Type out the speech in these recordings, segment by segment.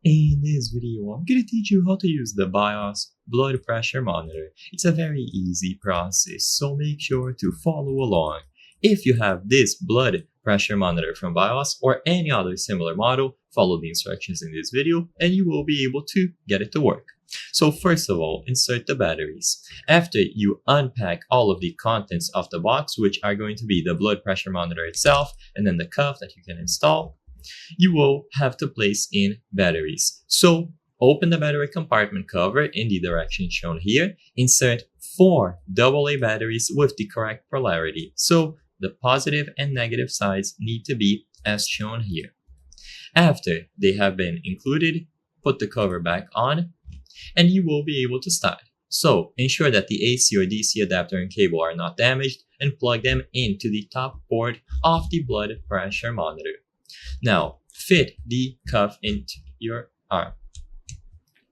In this video, I'm going to teach you how to use the BIOS blood pressure monitor. It's a very easy process, so make sure to follow along. If you have this blood pressure monitor from BIOS or any other similar model, follow the instructions in this video and you will be able to get it to work. So first of all, insert the batteries. After you unpack all of the contents of the box, which are going to be the blood pressure monitor itself and then the cuff that you can install, you will have to place in batteries. So open the battery compartment cover in the direction shown here. Insert 4 AA batteries with the correct polarity. So the positive and negative sides need to be as shown here. After they have been included, put the cover back on and you will be able to start. So ensure that the AC or DC adapter and cable are not damaged and plug them into the top port of the blood pressure monitor. Now, fit the cuff into your arm.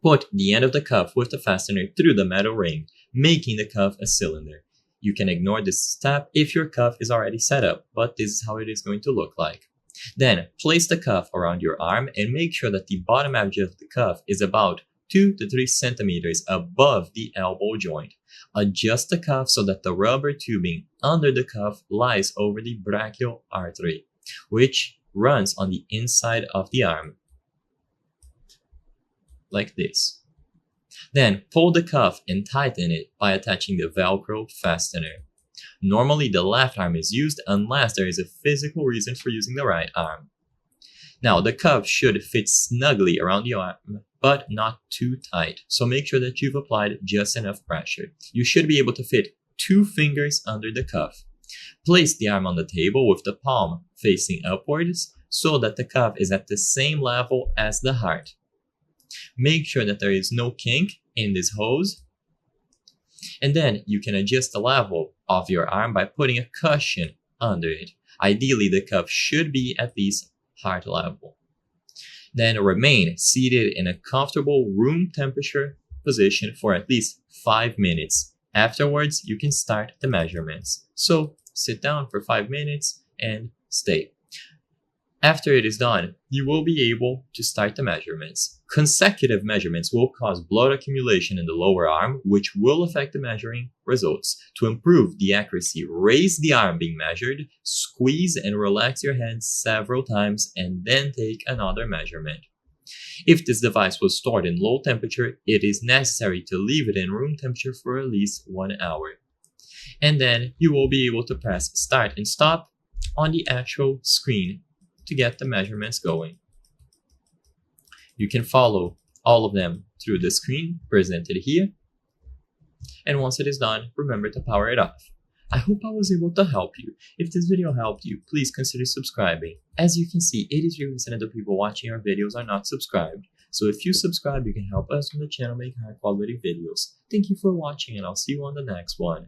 Put the end of the cuff with the fastener through the metal ring, making the cuff a cylinder. You can ignore this step if your cuff is already set up, but this is how it is going to look like. Then, place the cuff around your arm and make sure that the bottom edge of the cuff is about 2 to 3 centimeters above the elbow joint. Adjust the cuff so that the rubber tubing under the cuff lies over the brachial artery, which runs on the inside of the arm, like this. Then pull the cuff and tighten it by attaching the Velcro fastener. Normally the left arm is used unless there is a physical reason for using the right arm. Now the cuff should fit snugly around the arm, but not too tight, so make sure that you've applied just enough pressure. You should be able to fit 2 fingers under the cuff. Place the arm on the table with the palm facing upwards so that the cuff is at the same level as the heart. Make sure that there is no kink in this hose. And then you can adjust the level of your arm by putting a cushion under it. Ideally, the cuff should be at least heart level. Then remain seated in a comfortable room temperature position for at least 5 minutes. Afterwards, you can start the measurements. So sit down for 5 minutes and stay. After it is done, you will be able to start the measurements. Consecutive measurements will cause blood accumulation in the lower arm, which will affect the measuring results. To improve the accuracy, raise the arm being measured, squeeze and relax your hand several times, and then take another measurement. If this device was stored in low temperature, it is necessary to leave it in room temperature for at least 1 hour. And then you will be able to press start and stop on the actual screen to get the measurements going. You can follow all of them through the screen presented here. And once it is done, remember to power it off. I hope I was able to help you. If this video helped you, please consider subscribing. As you can see, 83% of the people watching our videos are not subscribed. So if you subscribe, you can help us on the channel make high quality videos. Thank you for watching and I'll see you on the next one.